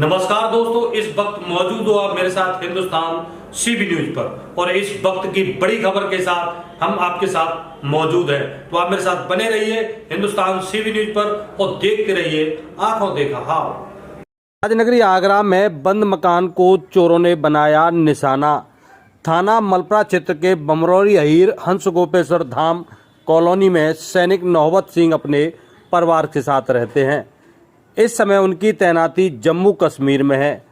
नमस्कार दोस्तों, इस वक्त मौजूद हो आप मेरे साथ हिंदुस्तान सीबी न्यूज पर और इस वक्त की बड़ी खबर के साथ हम आपके साथ मौजूद हैं। तो आप मेरे साथ बने रहिए हिंदुस्तान सीबी न्यूज पर और देखते रहिए आंखों देखा हाल। राजनगरी आगरा में बंद मकान को चोरों ने बनाया निशाना। थाना मलपरा क्षेत्र के बमरौरी अहीर हंस गोपेश्वर धाम कॉलोनी में सैनिक नौबत सिंह अपने परिवार के साथ रहते हैं। इस समय उनकी तैनाती जम्मू कश्मीर में है।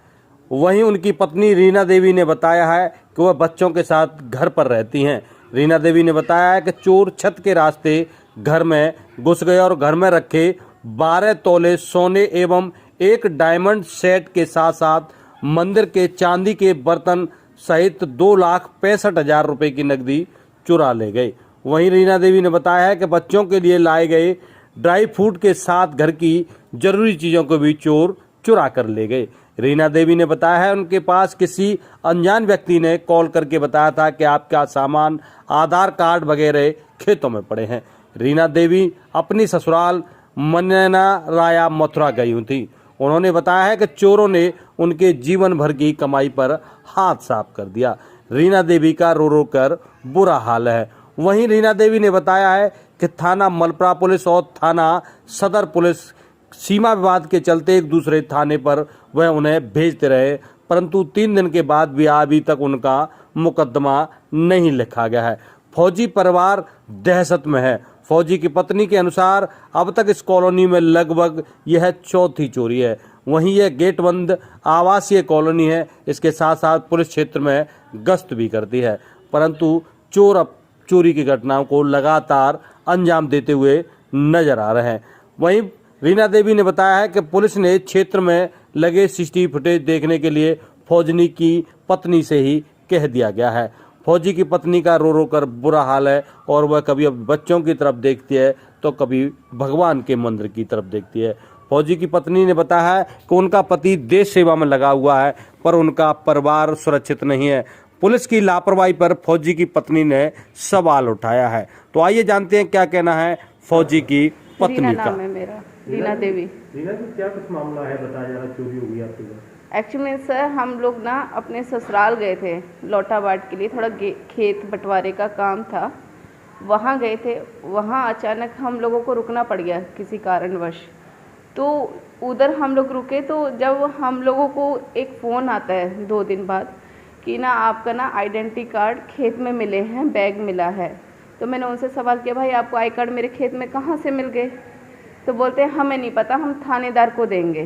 वहीं उनकी पत्नी रीना देवी ने बताया है कि वह बच्चों के साथ घर पर रहती हैं। रीना देवी ने बताया है कि चोर छत के रास्ते घर में घुस गए और घर में रखे 12 तोले सोने एवं एक डायमंड सेट के साथ साथ मंदिर के चांदी के बर्तन सहित 2,65,000 रुपए की नकदी चुरा ले गए। वहीं रीना देवी ने बताया है कि बच्चों के लिए लाए गए ड्राई फ्रूट के साथ घर की जरूरी चीजों को भी चोर चुरा कर ले गए। रीना देवी ने बताया है उनके पास किसी अनजान व्यक्ति ने कॉल करके बताया था कि आपका सामान आधार कार्ड वगैरह खेतों में पड़े हैं। रीना देवी अपनी ससुराल मन्ना राया मथुरा गई हुई थी। उन्होंने बताया है कि चोरों ने उनके जीवन भर की कमाई पर हाथ साफ कर दिया। रीना देवी का रो रो कर बुरा हाल है। वहीं रीना देवी ने बताया है कि थाना मलपरा पुलिस और थाना सदर पुलिस सीमा विवाद के चलते एक दूसरे थाने पर वह उन्हें भेजते रहे, परंतु 3 दिन के बाद भी अभी तक उनका मुकदमा नहीं लिखा गया है। फौजी परिवार दहशत में है। फौजी की पत्नी के अनुसार अब तक इस कॉलोनी में लगभग यह चौथी चोरी है। वहीं यह गेटबंद आवासीय कॉलोनी है। इसके साथ साथ पुलिस क्षेत्र में गश्त भी करती है, परंतु चोर अब चोरी की घटनाओं को लगातार अंजाम देते हुए नजर आ रहे हैं। वहीं रीना देवी ने बताया है कि पुलिस ने क्षेत्र में लगे सीसीटीवी फुटेज देखने के लिए फौजनी की पत्नी से ही कह दिया गया है। फौजी की पत्नी का रो रो कर बुरा हाल है और वह कभी अब बच्चों की तरफ देखती है तो कभी भगवान के मंदिर की तरफ देखती है। फौजी की पत्नी ने बताया है कि उनका पति देश सेवा में लगा हुआ है, पर उनका परिवार सुरक्षित नहीं है। पुलिस की लापरवाही पर फौजी की पत्नी ने सवाल उठाया है। तो आइए जानते हैं क्या कहना है फौजी की पत्नी का। नाम है मेरा रीना देवी। रीना जी, क्या कुछ मामला है, बताया जा रहा चोरी हो गई आपके घर? एक्चुअली सर, हम लोग ना अपने ससुराल गए थे लौटाबाट के लिए, थोड़ा खेत बंटवारे का काम था, वहाँ गए थे। वहाँ अचानक हम लोगों को रुकना पड़ गया किसी कारणवश। तो उधर हम लोग रुके तो जब हम लोगों को एक फ़ोन आता है 2 दिन बाद कि ना आपका ना आइडेंटिटी कार्ड खेत में मिले हैं, बैग मिला है। तो मैंने उनसे सवाल किया, भाई आपको आई कार्ड मेरे खेत में कहाँ से मिल गए? तो बोलते हैं हमें नहीं पता, हम थानेदार को देंगे,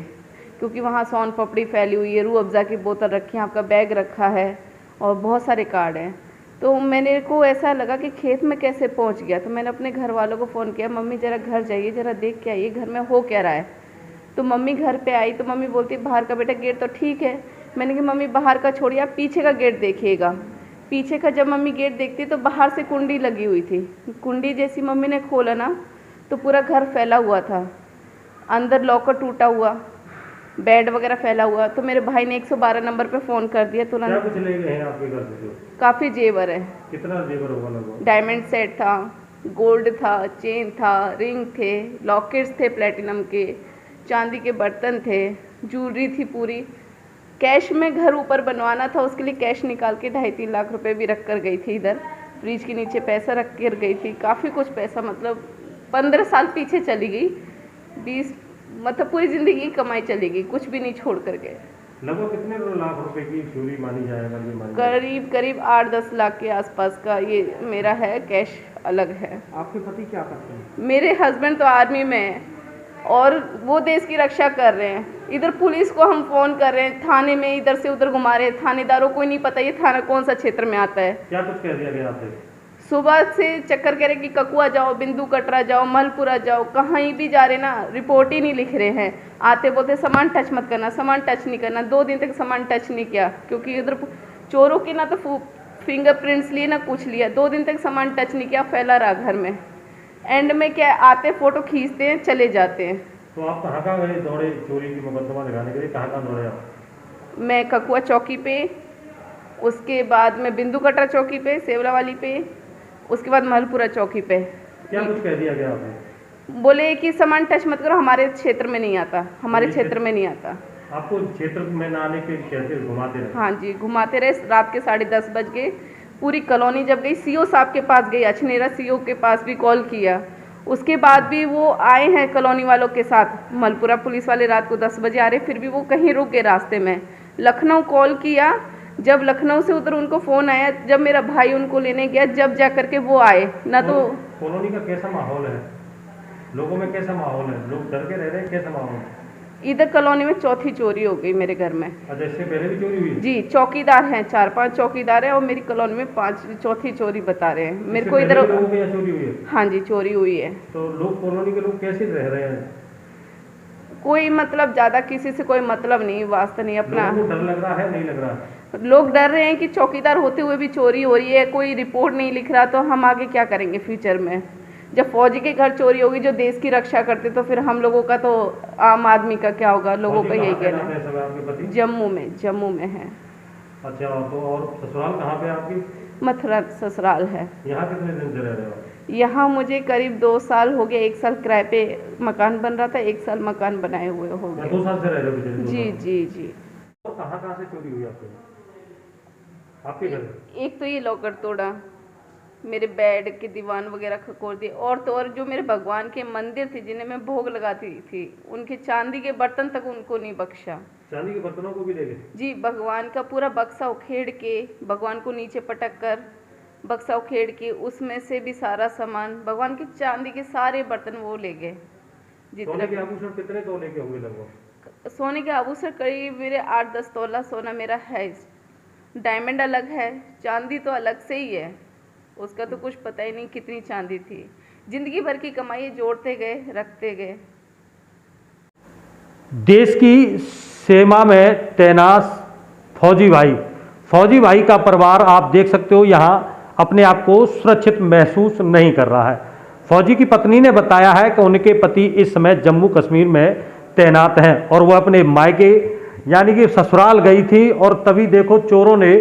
क्योंकि वहाँ सोन पापड़ी फैली हुई है, रूह अफ़ज़ा की बोतल रखी है, आपका बैग रखा है और बहुत सारे कार्ड हैं। तो मैंने को ऐसा लगा कि खेत में कैसे पहुँच गया। तो मैंने अपने घर वालों को फ़ोन किया, मम्मी ज़रा घर जाइए, ज़रा देख के आइए घर में हो क्या रहा है। तो मम्मी घर पे आई तो मम्मी बोलती बाहर का बेटा गेट तो ठीक है। मैंने कहा मम्मी बाहर का छोड़िए, आप पीछे का गेट देखिएगा। पीछे का जब मम्मी गेट देखती तो बाहर से कुंडी लगी हुई थी। कुंडी जैसी मम्मी ने खोला ना तो पूरा घर फैला हुआ था, अंदर लॉकर टूटा हुआ, बेड वगैरह फैला हुआ। तो मेरे भाई ने 112 नंबर पे फ़ोन कर दिया तुरंत। क्या कुछ ले गए हैं आपके घर से? काफ़ी जेवर है। कितना जेवर होगा लगभग? डायमंड सेट था, गोल्ड था, चेन था, रिंग थे, लॉकेट्स थे प्लेटिनम के, चांदी के बर्तन थे, ज्वेलरी थी पूरी। कैश में घर ऊपर बनवाना था, उसके लिए कैश निकाल के 2.5-3 लाख रुपए भी रख कर गई थी। इधर फ्रिज के नीचे पैसा रख कर गई थी, काफ़ी कुछ पैसा, मतलब 15 साल पीछे चली गई। 20 मतलब पूरी ज़िंदगी की कमाई चली गई, कुछ भी नहीं छोड़ कर गए। लगभग कितने लाख रुपए की चोरी मानी जाएगा? करीब 8-10 लाख के आसपास का ये मेरा है, कैश अलग है। आपके पति क्या करते हैं? मेरे हस्बैंड तो आर्मी में है और वो देश की रक्षा कर रहे हैं। इधर पुलिस को हम फ़ोन कर रहे हैं, थाने में इधर से उधर घुमा रहे हैं, थानेदारों को ही नहीं पता ये थाना कौन सा क्षेत्र में आता है। क्या कुछ कह दिया गया आपसे? सुबह से चक्कर कह रहे कि ककुआ जाओ, बिंदु कटरा जाओ, मलपुरा जाओ, कहीं भी जा रहे ना, रिपोर्ट ही नहीं लिख रहे हैं। आते बोलते सामान टच मत करना, सामान टच नहीं करना। 2 दिन तक सामान टच नहीं किया, क्योंकि उधर चोरों की ना तो फिंगरप्रिंट्स लिए ना कुछ लिया। 2 दिन तक सामान टच नहीं किया, फैला रहा घर में। एंड में क्या आते फ़ोटो खींचते हैं, चले जाते हैं। तो आप कहाँ गए दौड़े चोरी की मुकदमा दिखाने के लिए? कहाँ दौड़े आप? मैं ककुआ चौकी पे, उसके बाद मैं बिंदु कटरा चौकी पे, सेवला वाली पे, उसके बाद महलपुरा चौकी पे। क्या कुछ कह दिया गया आपने? बोले कि सामान टच मत करो, हमारे क्षेत्र में नहीं आता, हमारे क्षेत्र में नहीं आता। आपको क्षेत्र में न आने के कैसे घुमाते रहे? हाँ जी, घुमाते रहे। रात के 10:30 बज गए। पूरी कॉलोनी जब गई, सीओ साहब के पास गई, अछनेरा सीओ के पास भी कॉल किया। उसके बाद भी वो आए हैं कॉलोनी वालों के साथ। मलपुरा पुलिस वाले रात को 10 बजे आ रहे, फिर भी वो कहीं रुक गए रास्ते में। लखनऊ कॉल किया, जब लखनऊ से उधर उनको फ़ोन आया, जब मेरा भाई उनको लेने गया, जब जा करके वो आए ना। तो कॉलोनी का कैसा माहौल है? लोगों में कैसा माहौल है? लोग डर के रह रहे हैं? कैसा माहौल है? इधर कॉलोनी में चौथी चोरी हो गई मेरे घर में। अच्छा, इससे पहले भी चोरी हुई? जी, चौकीदार हैं, 4-5 चौकीदार हैं और मेरी कॉलोनी में चौथी चोरी बता रहे हैं मेरे को। इधर लोगों के यहाँ चोरी हुई है? हाँ जी, चोरी हुई है। तो लोग, कॉलोनी के लोग कैसे रह रहे हैं? कोई मतलब ज़्यादा किसी से कोई मतलब नहीं, वास्ता नहीं अपना। लोगों को डर लग रहा है, नहीं लग रहा? लोग डर रहे हैं कि चौकीदार होते हुए भी चोरी हो रही है, कोई रिपोर्ट नहीं लिख रहा, तो हम आगे क्या करेंगे फ्यूचर में? जब फौजी के घर चोरी होगी, जो देश की रक्षा करते, तो फिर हम लोगों का, तो आम आदमी का क्या होगा? लोगों का यही कहना है। जम्मू में है। अच्छा, तो और ससुराल कहाँ पे आपकी? मथुरा ससुराल है। यहाँ कितने दिन से रह रहे हो? यहाँ मुझे करीब 2 साल हो गए। 1 साल किराए पे मकान बन रहा था, 1 साल मकान बनाए हुए हो गए। 2 साल से रह रहे हो? जी जी जी। तो कहाँ से चोरी हुई आपके घर? एक तो ये लॉकर तोड़ा, मेरे बेड के दीवान वगैरह खकोर दिए, और तो और जो मेरे भगवान के मंदिर थे जिन्हें मैं भोग लगाती थी, उनके चांदी के बर्तन तक उनको नहीं बख्शा। चांदी के बर्तनों को भी ले गए? जी, भगवान का पूरा बक्सा उखेड़ के, भगवान को नीचे पटक कर बक्सा उखेड़ के, उसमें से भी सारा सामान, भगवान के चांदी के सारे बर्तन वो ले गए। सोने के आभूषण कितने तोले के होंगे लगभग? सोने के आभूषण करीब मेरे 8-10 तोला सोना मेरा है। डायमंड अलग है, चांदी तो अलग से ही है, उसका तो कुछ पता ही नहीं कितनी चांदी थी। जिंदगी भर की कमाई जोड़ते गए, रखते गए। देश की सीमा में तैनात फौजी भाई का परिवार आप देख सकते हो यहाँ अपने आप को सुरक्षित महसूस नहीं कर रहा है। फौजी की पत्नी ने बताया है कि उनके पति इस समय जम्मू कश्मीर में तैनात हैं और वह अपने मायके यानी कि ससुराल गई थी, और तभी देखो चोरों ने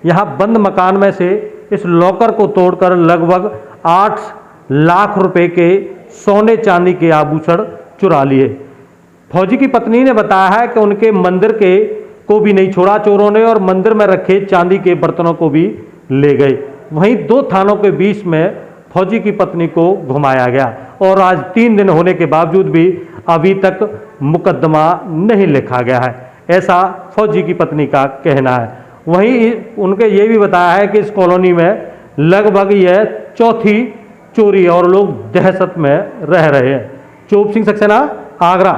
यहाँ बंद मकान में से इस लॉकर को तोड़कर लगभग 8 लाख रुपए के सोने चांदी के आभूषण चुरा लिए। फौजी की पत्नी ने बताया है कि उनके मंदिर को भी नहीं छोड़ा चोरों ने, और मंदिर में रखे चांदी के बर्तनों को भी ले गए। वहीं 2 थानों के बीच में फौजी की पत्नी को घुमाया गया, और आज 3 दिन होने के बावजूद भी अभी तक मुकदमा नहीं लिखा गया है, ऐसा फौजी की पत्नी का कहना है। वहीं उनके ये भी बताया है कि इस कॉलोनी में लगभग यह चौथी चोरी और लोग दहशत में रह रहे हैं। चोप सिंह सक्सेना, आगरा।